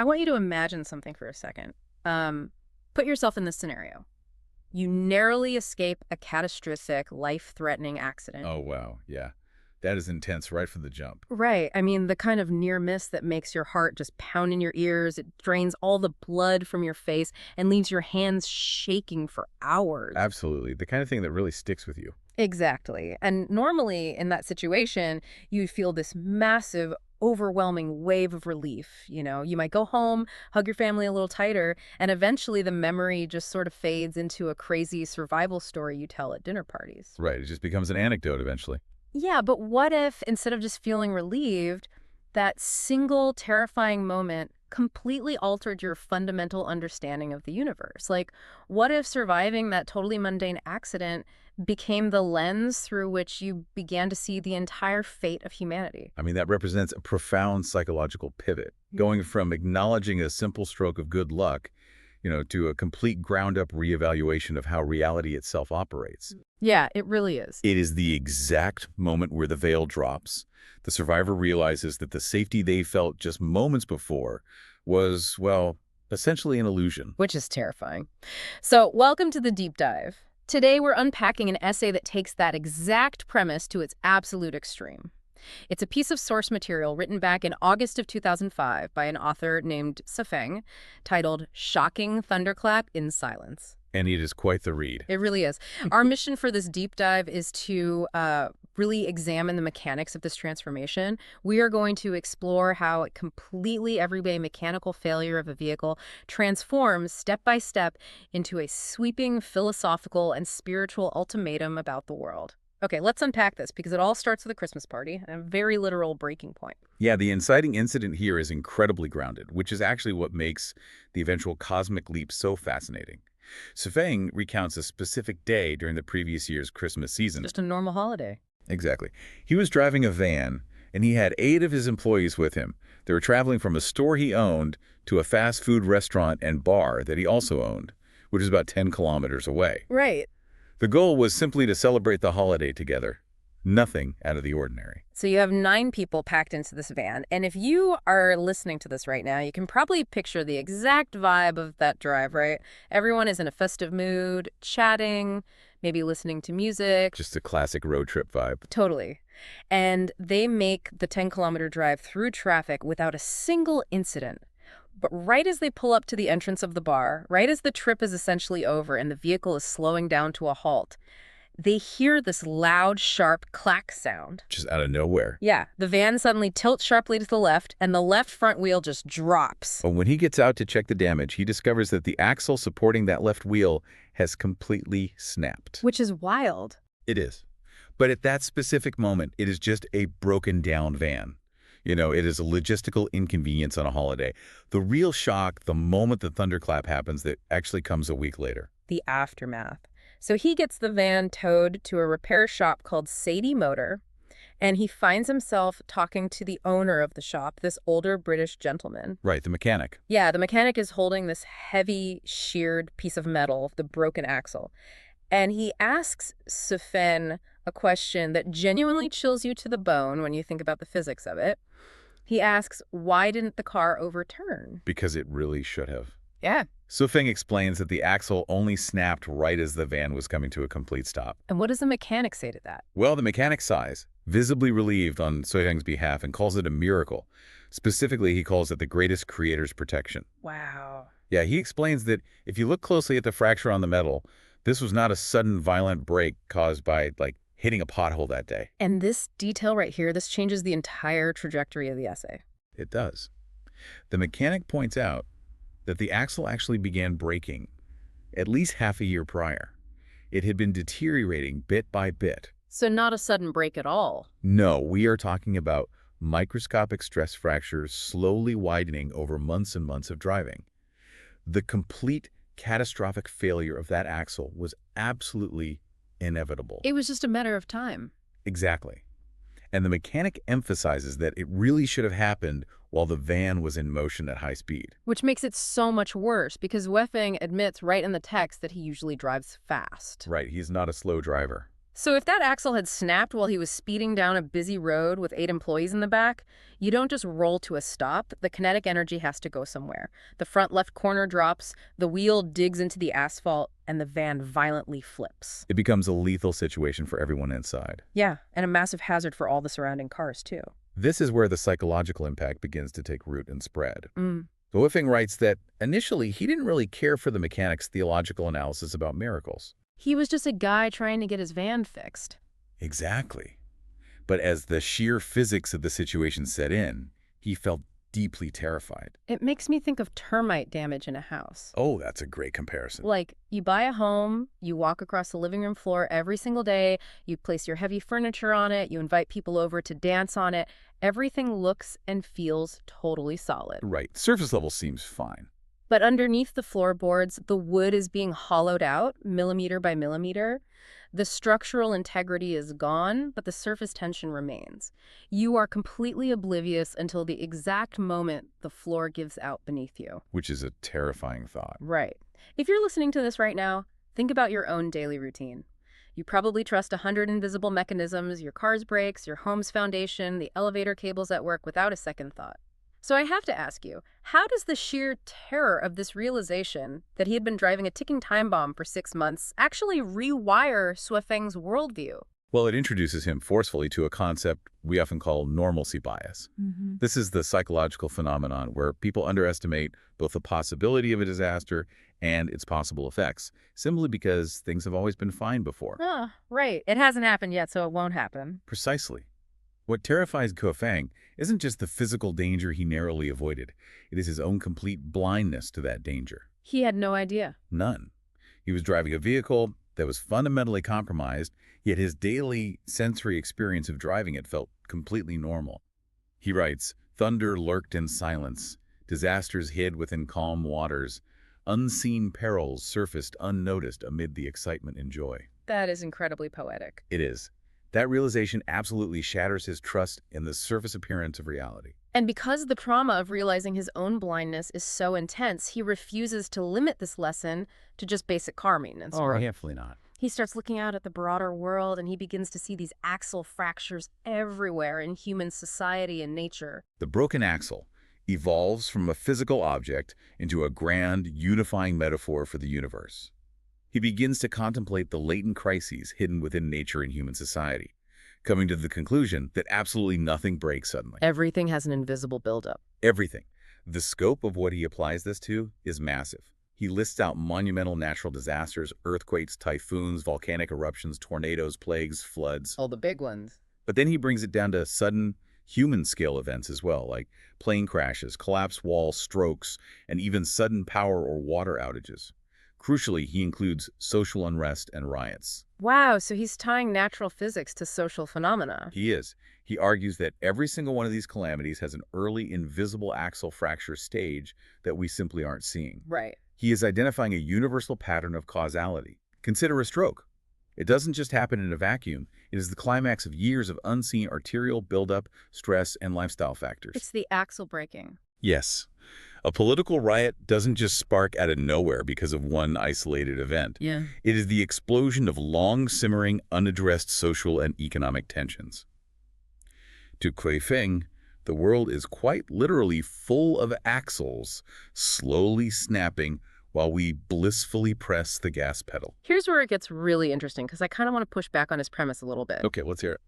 I want you to imagine something for a second. Put yourself in this scenario. You narrowly escape a catastrophic, life-threatening accident. Oh, wow. Yeah. That is intense right from the jump. Right. I mean, the kind of near miss that makes your heart just pound in your ears. It drains all the blood from your face and leaves your hands shaking for hours. Absolutely. The kind of thing that really sticks with you. Exactly. And normally in that situation, you feel this massive, overwhelming wave of relief. You might go home, hug your family a little tighter, and eventually the memory just sort of fades into a crazy survival story you tell at dinner parties. Right. It just becomes an anecdote eventually. Yeah, but what if instead of just feeling relieved, that single terrifying moment completely altered your fundamental understanding of the universe? Like, what if surviving that totally mundane accident became the lens through which you began to see the entire fate of humanity? I mean, that represents a profound psychological pivot, going from acknowledging a simple stroke of good luck, to a complete ground-up reevaluation of how reality itself operates. Yeah, it really is. It is the exact moment where the veil drops. The survivor realizes that the safety they felt just moments before was, well, essentially an illusion. Which is terrifying. So, welcome to the deep dive. Today, we're unpacking an essay that takes that exact premise to its absolute extreme. It's a piece of source material written back in August of 2005 by an author named Safeng, titled Shocking Thunderclap in Silence. And it is quite the read. It really is. Our mission for this deep dive is to really examine the mechanics of this transformation. We are going to explore how a completely everyday mechanical failure of a vehicle transforms step by step into a sweeping philosophical and spiritual ultimatum about the world. Okay, let's unpack this because it all starts with a Christmas party and a very literal breaking point. Yeah, the inciting incident here is incredibly grounded, which is actually what makes the eventual cosmic leap so fascinating. Safeng recounts a specific day during the previous year's Christmas season. Just a normal holiday. Exactly. He was driving a van, and he had 8 of his employees with him. They were traveling from a store he owned to a fast food restaurant and bar that he also owned, which is about 10 kilometers away. Right. The goal was simply to celebrate the holiday together. Nothing out of the ordinary. So you have 9 people packed into this van, and if you are listening to this right now, you can probably picture the exact vibe of that drive, right? Everyone is in a festive mood, chatting, maybe listening to music. Just a classic road trip vibe. Totally. And they make the 10-kilometer drive through traffic without a single incident. But right as they pull up to the entrance of the bar, right as the trip is essentially over and the vehicle is slowing down to a halt, they hear this loud, sharp clack sound. Just out of nowhere. Yeah, the van suddenly tilts sharply to the left, and the left front wheel just drops. But when he gets out to check the damage, he discovers that the axle supporting that left wheel has completely snapped. Which is wild. It is. But at that specific moment, it is just a broken down van. It is a logistical inconvenience on a holiday. The real shock, the moment the thunderclap happens, that actually comes a week later. The aftermath. So he gets the van towed to a repair shop called Sadie Motor, and he finds himself talking to the owner of the shop, this older British gentleman. Right, the mechanic. Yeah, the mechanic is holding this heavy, sheared piece of metal, the broken axle. And he asks Safeng a question that genuinely chills you to the bone when you think about the physics of it. He asks, why didn't the car overturn? Because it really should have. Yeah. Sufeng explains that the axle only snapped right as the van was coming to a complete stop. And what does the mechanic say to that? Well, the mechanic sighs, visibly relieved on Sufeng's behalf, and calls it a miracle. Specifically, he calls it the greatest creator's protection. Wow. Yeah, he explains that if you look closely at the fracture on the metal, this was not a sudden violent break caused by, hitting a pothole that day. And this detail right here, this changes the entire trajectory of the essay. It does. The mechanic points out that the axle actually began breaking at least half a year prior. It had been deteriorating bit by bit. So not a sudden break at all. No, we are talking about microscopic stress fractures slowly widening over months and months of driving. The complete catastrophic failure of that axle was absolutely inevitable. It was just a matter of time. Exactly. And the mechanic emphasizes that it really should have happened while the van was in motion at high speed. Which makes it so much worse because Weffing admits right in the text that he usually drives fast. Right, he's not a slow driver. So if that axle had snapped while he was speeding down a busy road with 8 employees in the back, you don't just roll to a stop. The kinetic energy has to go somewhere. The front left corner drops, the wheel digs into the asphalt, and the van violently flips. It becomes a lethal situation for everyone inside. Yeah, and a massive hazard for all the surrounding cars, too. This is where the psychological impact begins to take root and spread. Mm. Goifeng writes that initially he didn't really care for the mechanics' theological analysis about miracles. He was just a guy trying to get his van fixed. Exactly. But as the sheer physics of the situation set in, he felt deeply terrified. It makes me think of termite damage in a house. Oh, that's a great comparison. Like, you buy a home, you walk across the living room floor every single day, you place your heavy furniture on it, you invite people over to dance on it. Everything looks and feels totally solid. Right. Surface level seems fine. But underneath the floorboards, the wood is being hollowed out, millimeter by millimeter. The structural integrity is gone, but the surface tension remains. You are completely oblivious until the exact moment the floor gives out beneath you. Which is a terrifying thought. Right. If you're listening to this right now, think about your own daily routine. You probably trust 100 invisible mechanisms, your car's brakes, your home's foundation, the elevator cables at work without a second thought. So I have to ask you, how does the sheer terror of this realization that he had been driving a ticking time bomb for 6 months actually rewire Suifeng's worldview? Well, it introduces him forcefully to a concept we often call normalcy bias. This is the psychological phenomenon where people underestimate both the possibility of a disaster and its possible effects, simply because things have always been fine before. Ah, right. It hasn't happened yet, so it won't happen. Precisely. What terrifies Goifeng isn't just the physical danger he narrowly avoided. It is his own complete blindness to that danger. He had no idea. None. He was driving a vehicle that was fundamentally compromised, yet his daily sensory experience of driving it felt completely normal. He writes, "Thunder lurked in silence. Disasters hid within calm waters. Unseen perils surfaced unnoticed amid the excitement and joy." That is incredibly poetic. It is. That realization absolutely shatters his trust in the surface appearance of reality. And because the trauma of realizing his own blindness is so intense, he refuses to limit this lesson to just basic car maintenance. Definitely not. He starts looking out at the broader world, and he begins to see these axle fractures everywhere in human society and nature. The broken axle evolves from a physical object into a grand, unifying metaphor for the universe. He begins to contemplate the latent crises hidden within nature and human society, coming to the conclusion that absolutely nothing breaks suddenly. Everything has an invisible buildup. Everything. The scope of what he applies this to is massive. He lists out monumental natural disasters, earthquakes, typhoons, volcanic eruptions, tornadoes, plagues, floods. All the big ones. But then he brings it down to sudden, human-scale events as well, like plane crashes, collapsed walls, strokes, and even sudden power or water outages. Crucially, he includes social unrest and riots. Wow, so he's tying natural physics to social phenomena. He is. He argues that every single one of these calamities has an early invisible axle fracture stage that we simply aren't seeing. Right. He is identifying a universal pattern of causality. Consider a stroke. It doesn't just happen in a vacuum. It is the climax of years of unseen arterial buildup, stress, and lifestyle factors. It's the axle breaking. Yes. A political riot doesn't just spark out of nowhere because of one isolated event. Yeah. It is the explosion of long-simmering, unaddressed social and economic tensions. To Goifeng, the world is quite literally full of axles, slowly snapping while we blissfully press the gas pedal. Here's where it gets really interesting, because I kind of want to push back on his premise a little bit. Okay, let's hear it.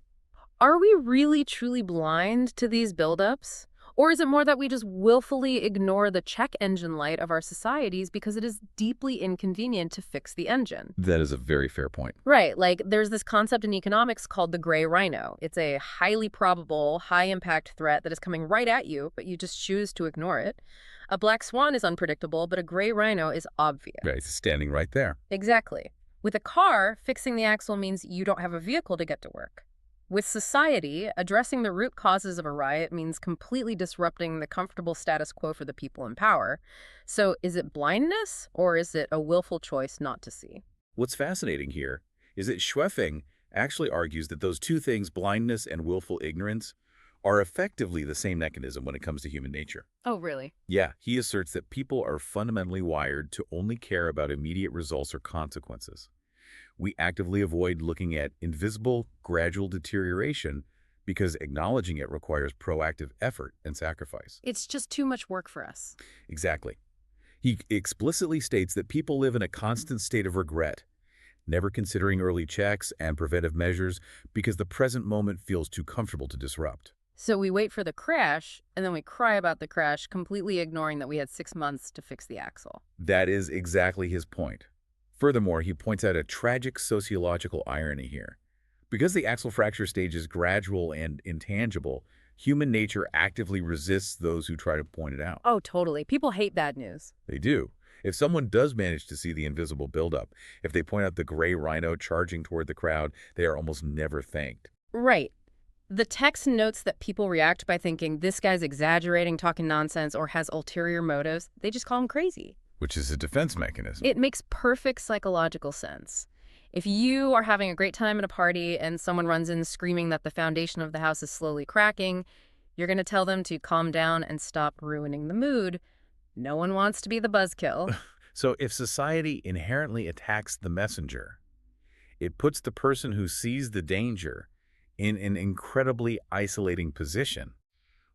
Are we really truly blind to these buildups? Or is it more that we just willfully ignore the check engine light of our societies because it is deeply inconvenient to fix the engine? That is a very fair point. Right, like there's this concept in economics called the gray rhino. It's a highly probable, high-impact threat that is coming right at you, but you just choose to ignore it. A black swan is unpredictable, but a gray rhino is obvious. Right, it's standing right there. Exactly. With a car, fixing the axle means you don't have a vehicle to get to work. With society, addressing the root causes of a riot means completely disrupting the comfortable status quo for the people in power. So is it blindness, or is it a willful choice not to see? What's fascinating here is that Goifeng actually argues that those two things, blindness and willful ignorance, are effectively the same mechanism when it comes to human nature. Oh, really? Yeah, he asserts that people are fundamentally wired to only care about immediate results or consequences. We actively avoid looking at invisible, gradual deterioration because acknowledging it requires proactive effort and sacrifice. It's just too much work for us. Exactly. He explicitly states that people live in a constant state of regret, never considering early checks and preventive measures because the present moment feels too comfortable to disrupt. So we wait for the crash, and then we cry about the crash, completely ignoring that we had 6 months to fix the axle. That is exactly his point. Furthermore, he points out a tragic sociological irony here. Because the axle fracture stage is gradual and intangible, human nature actively resists those who try to point it out. Oh, totally. People hate bad news. They do. If someone does manage to see the invisible buildup, if they point out the gray rhino charging toward the crowd, they are almost never thanked. Right. The text notes that people react by thinking this guy's exaggerating, talking nonsense, or has ulterior motives. They just call him crazy. Which is a defense mechanism. It makes perfect psychological sense. If you are having a great time at a party and someone runs in screaming that the foundation of the house is slowly cracking, you're going to tell them to calm down and stop ruining the mood. No one wants to be the buzzkill. So if society inherently attacks the messenger, it puts the person who sees the danger in an incredibly isolating position.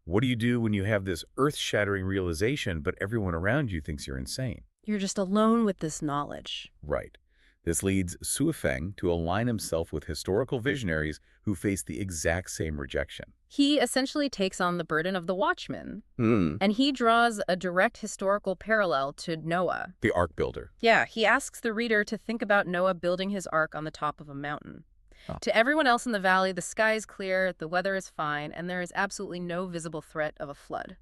What do you do when you have this earth-shattering realization, but everyone around you thinks you're insane? You're just alone with this knowledge. Right. This leads Su Feng to align himself with historical visionaries who face the exact same rejection. He essentially takes on the burden of the watchman, Hmm. and he draws a direct historical parallel to Noah. The Ark Builder. Yeah, he asks the reader to think about Noah building his ark on the top of a mountain. Oh. To everyone else in the valley, the sky is clear, the weather is fine, and there is absolutely no visible threat of a flood.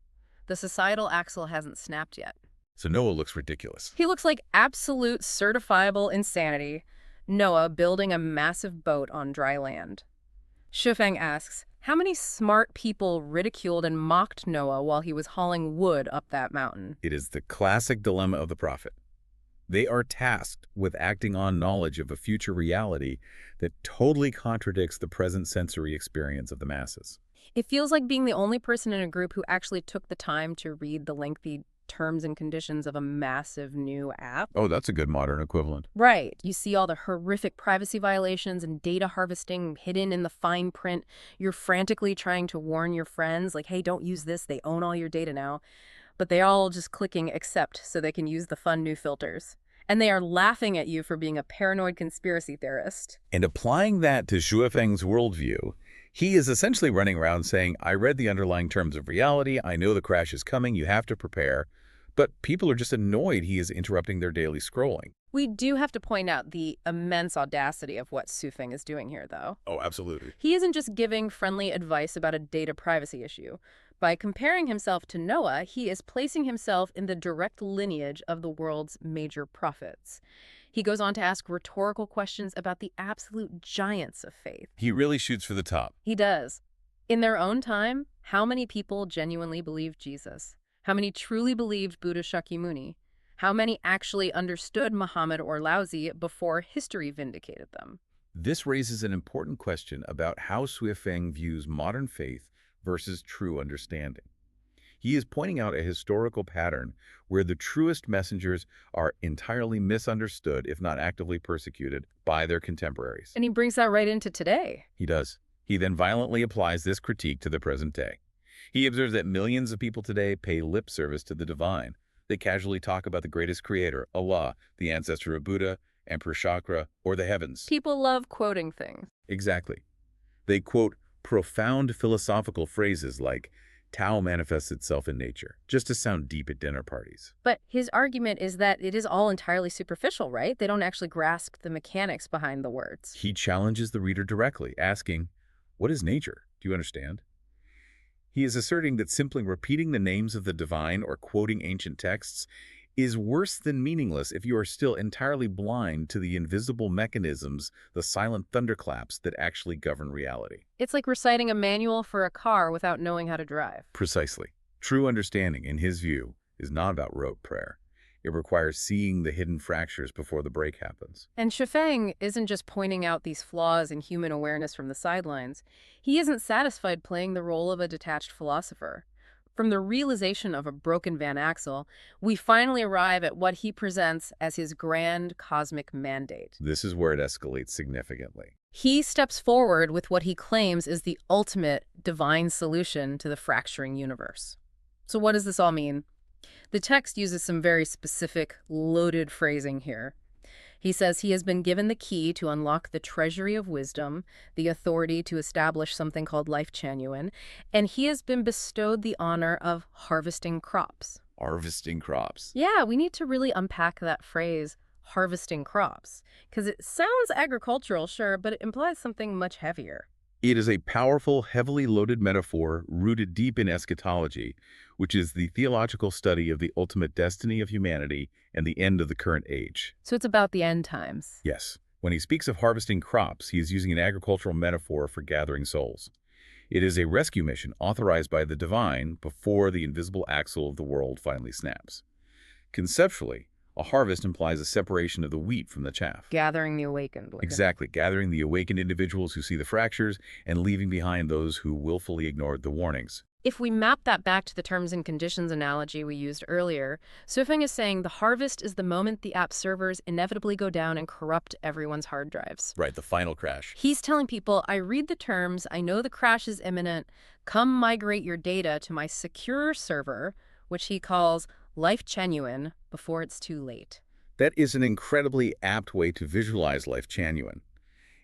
The societal axle hasn't snapped yet. So Noah looks ridiculous. He looks like absolute certifiable insanity. Noah building a massive boat on dry land. Shufeng asks, how many smart people ridiculed and mocked Noah while he was hauling wood up that mountain? It is the classic dilemma of the prophet. They are tasked with acting on knowledge of a future reality that totally contradicts the present sensory experience of the masses. It feels like being the only person in a group who actually took the time to read the lengthy terms and conditions of a massive new app. Oh, that's a good modern equivalent. Right. You see all the horrific privacy violations and data harvesting hidden in the fine print. You're frantically trying to warn your friends, like, hey, don't use this. They own all your data now. But they all just clicking accept so they can use the fun new filters. And they are laughing at you for being a paranoid conspiracy theorist. And applying that to Xu Feng's worldview, he is essentially running around saying, I read the underlying terms of reality, I know the crash is coming, you have to prepare. But people are just annoyed he is interrupting their daily scrolling. We do have to point out the immense audacity of what Su Feng is doing here, though. Oh, absolutely. He isn't just giving friendly advice about a data privacy issue. By comparing himself to Noah, he is placing himself in the direct lineage of the world's major prophets. He goes on to ask rhetorical questions about the absolute giants of faith. He really shoots for the top. He does. In their own time, how many people genuinely believed Jesus? How many truly believed Buddha Shakyamuni? How many actually understood Muhammad or Laozi before history vindicated them? This raises an important question about how Xu Feng views modern faith versus true understanding. He is pointing out a historical pattern where the truest messengers are entirely misunderstood, if not actively persecuted, by their contemporaries. And he brings that right into today. He does. He then violently applies this critique to the present day. He observes that millions of people today pay lip service to the divine. They casually talk about the greatest creator, Allah, the ancestor of Buddha, Emperor Chakra, or the heavens. People love quoting things. Exactly. They quote profound philosophical phrases like, Tao manifests itself in nature, just to sound deep at dinner parties. But his argument is that it is all entirely superficial, right? They don't actually grasp the mechanics behind the words. He challenges the reader directly, asking, what is nature? Do you understand? He is asserting that simply repeating the names of the divine or quoting ancient texts is worse than meaningless if you are still entirely blind to the invisible mechanisms, the silent thunderclaps that actually govern reality. It's like reciting a manual for a car without knowing how to drive. Precisely. True understanding, in his view, is not about rote prayer. It requires seeing the hidden fractures before the break happens. And Shifeng isn't just pointing out these flaws in human awareness from the sidelines. He isn't satisfied playing the role of a detached philosopher. From the realization of a broken Van axle, we finally arrive at what he presents as his grand cosmic mandate. This is where it escalates significantly. He steps forward with what he claims is the ultimate divine solution to the fracturing universe. So what does this all mean? The text uses some very specific, loaded phrasing here. He says he has been given the key to unlock the treasury of wisdom, the authority to establish something called Lifechanyuan, and he has been bestowed the honor of harvesting crops. Harvesting crops. Yeah, we need to really unpack that phrase, harvesting crops, because it sounds agricultural, sure, but it implies something much heavier. It is a powerful, heavily loaded metaphor rooted deep in eschatology, which is the theological study of the ultimate destiny of humanity and the end of the current age. So it's about the end times. Yes, when he speaks of harvesting crops, he is using an agricultural metaphor for gathering souls. It is a rescue mission authorized by the divine before the invisible axle of the world finally snaps. Conceptually, a harvest implies a separation of the wheat from the chaff. Gathering the awakened. Exactly, gathering the awakened individuals who see the fractures and leaving behind those who willfully ignored the warnings. If we map that back to the terms and conditions analogy we used earlier, Soofeng is saying the harvest is the moment the app servers inevitably go down and corrupt everyone's hard drives. Right, the final crash. He's telling people, I read the terms, I know the crash is imminent, come migrate your data to my secure server, which he calls Lifechanyuan, before it's too late. That is an incredibly apt way to visualize Lifechanyuan.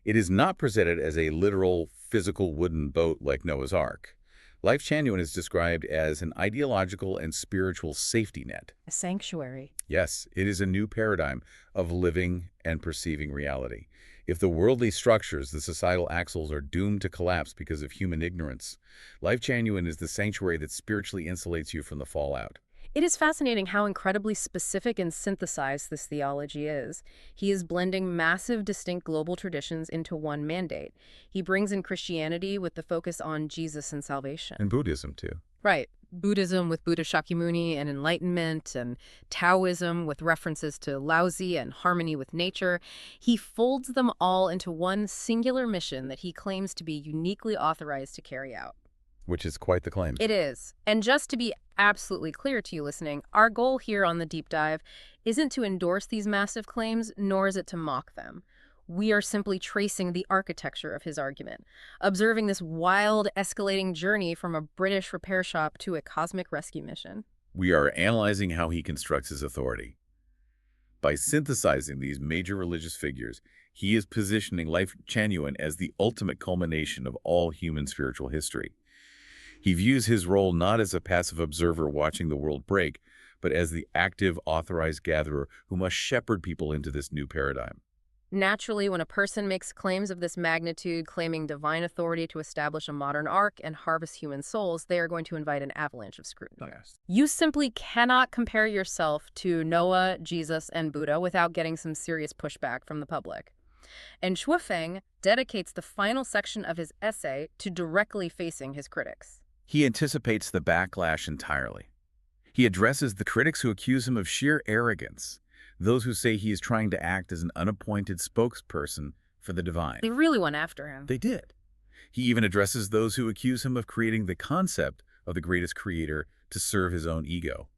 It is not presented as a literal, physical wooden boat like Noah's Ark. Lifechanyuan is described as an ideological and spiritual safety net. A sanctuary. Yes, it is a new paradigm of living and perceiving reality. If the worldly structures, the societal axles, are doomed to collapse because of human ignorance, Lifechanyuan is the sanctuary that spiritually insulates you from the fallout. It is fascinating how incredibly specific and synthesized this theology is. He is blending massive, distinct global traditions into one mandate. He brings in Christianity with the focus on Jesus and salvation. And Buddhism, too. Right. Buddhism with Buddha Shakyamuni and enlightenment, and Taoism with references to Laozi and harmony with nature. He folds them all into one singular mission that he claims to be uniquely authorized to carry out. Which is quite the claim. It is. And just to be absolutely clear to you listening, our goal here on the deep dive isn't to endorse these massive claims, nor is it to mock them. We are simply tracing the architecture of his argument, observing this wild, escalating journey from a British repair shop to a cosmic rescue mission. We are analyzing how he constructs his authority. By synthesizing these major religious figures, he is positioning Lifechanyuan as the ultimate culmination of all human spiritual history. He views his role not as a passive observer watching the world break, but as the active, authorized gatherer who must shepherd people into this new paradigm. Naturally, when a person makes claims of this magnitude, claiming divine authority to establish a modern ark and harvest human souls, they are going to invite an avalanche of scrutiny. Yes. You simply cannot compare yourself to Noah, Jesus, and Buddha without getting some serious pushback from the public. And Soofeng dedicates the final section of his essay to directly facing his critics. He anticipates the backlash entirely. He addresses the critics who accuse him of sheer arrogance, those who say he is trying to act as an unappointed spokesperson for the divine. They really went after him. They did. He even addresses those who accuse him of creating the concept of the greatest creator to serve his own ego,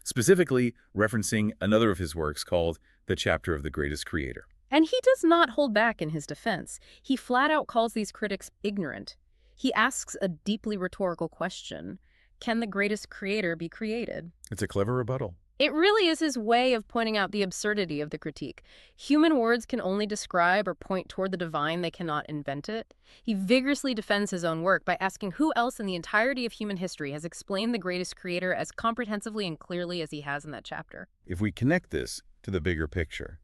specifically referencing another of his works called The Chapter of the Greatest Creator. And he does not hold back in his defense. He flat out calls these critics ignorant. He asks a deeply rhetorical question. Can the greatest creator be created? It's a clever rebuttal. It really is his way of pointing out the absurdity of the critique. Human words can only describe or point toward the divine, they cannot invent it. He vigorously defends his own work by asking who else in the entirety of human history has explained the greatest creator as comprehensively and clearly as he has in that chapter. If we connect this to the bigger picture,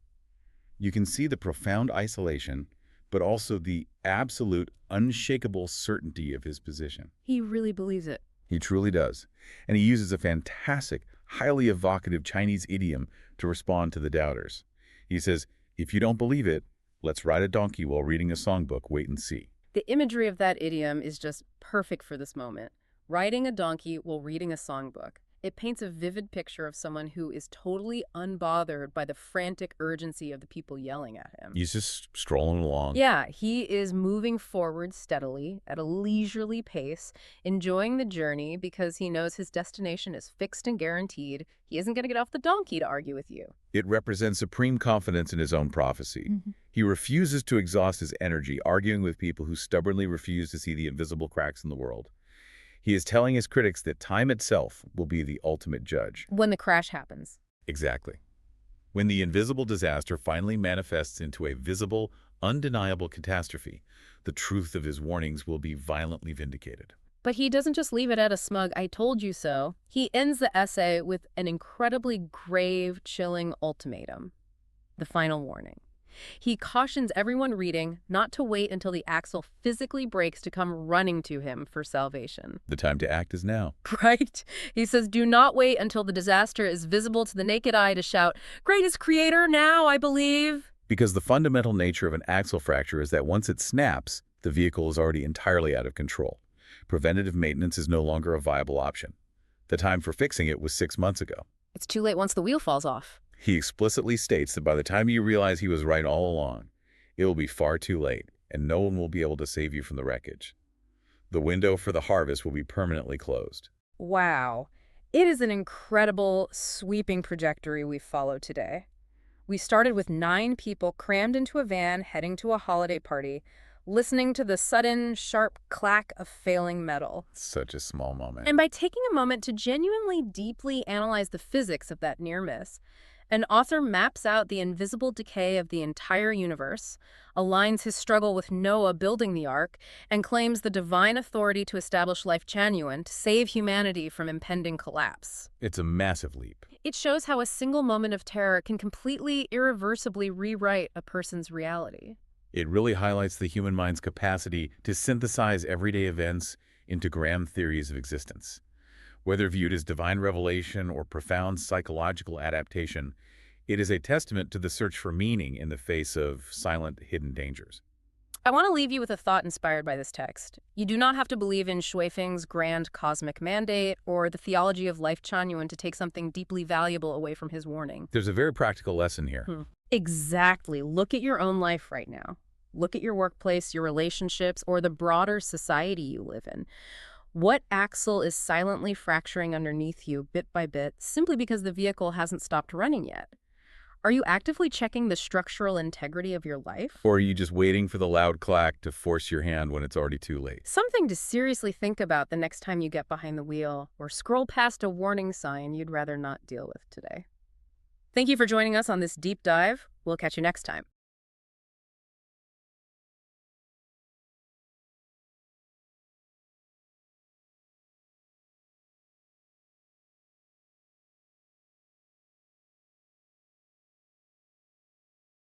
you can see the profound isolation, but also the absolute, unshakable certainty of his position. He really believes it. He truly does. And he uses a fantastic, highly evocative Chinese idiom to respond to the doubters. He says, if you don't believe it, let's ride a donkey while reading a songbook, wait and see. The imagery of that idiom is just perfect for this moment. Riding a donkey while reading a songbook. It paints a vivid picture of someone who is totally unbothered by the frantic urgency of the people yelling at him. He's just strolling along. Yeah, he is moving forward steadily at a leisurely pace, enjoying the journey because he knows his destination is fixed and guaranteed. He isn't going to get off the donkey to argue with you. It represents supreme confidence in his own prophecy. He refuses to exhaust his energy arguing with people who stubbornly refuse to see the invisible cracks in the world. He is telling his critics that time itself will be the ultimate judge. When the crash happens. Exactly. When the invisible disaster finally manifests into a visible, undeniable catastrophe, the truth of his warnings will be violently vindicated. But he doesn't just leave it at a smug, "I told you so." He ends the essay with an incredibly grave, chilling ultimatum. The final warning. He cautions everyone reading not to wait until the axle physically breaks to come running to him for salvation. The time to act is now. Right? He says, do not wait until the disaster is visible to the naked eye to shout, "Greatest creator, now I believe." Because the fundamental nature of an axle fracture is that once it snaps, the vehicle is already entirely out of control. Preventative maintenance is no longer a viable option. The time for fixing it was 6 months ago. It's too late once the wheel falls off. He explicitly states that by the time you realize he was right all along, it will be far too late, and no one will be able to save you from the wreckage. The window for the harvest will be permanently closed. Wow. It is an incredible, sweeping trajectory we've followed today. We started with 9 people crammed into a van heading to a holiday party, listening to the sudden, sharp clack of failing metal. Such a small moment. And by taking a moment to genuinely deeply analyze the physics of that near miss, an author maps out the invisible decay of the entire universe, aligns his struggle with Noah building the ark, and claims the divine authority to establish Lifechanyuan to save humanity from impending collapse. It's a massive leap. It shows how a single moment of terror can completely, irreversibly rewrite a person's reality. It really highlights the human mind's capacity to synthesize everyday events into grand theories of existence. Whether viewed as divine revelation or profound psychological adaptation, it is a testament to the search for meaning in the face of silent, hidden dangers. I want to leave you with a thought inspired by this text. You do not have to believe in Shui Feng's grand cosmic mandate or the theology of Lifechanyuan to take something deeply valuable away from his warning. There's a very practical lesson here. Exactly. Look at your own life right now. Look at your workplace, your relationships, or the broader society you live in. What axle is silently fracturing underneath you bit by bit simply because the vehicle hasn't stopped running yet? Are you actively checking the structural integrity of your life? Or are you just waiting for the loud clack to force your hand when it's already too late? Something to seriously think about the next time you get behind the wheel or scroll past a warning sign you'd rather not deal with today. Thank you for joining us on this deep dive. We'll catch you next time.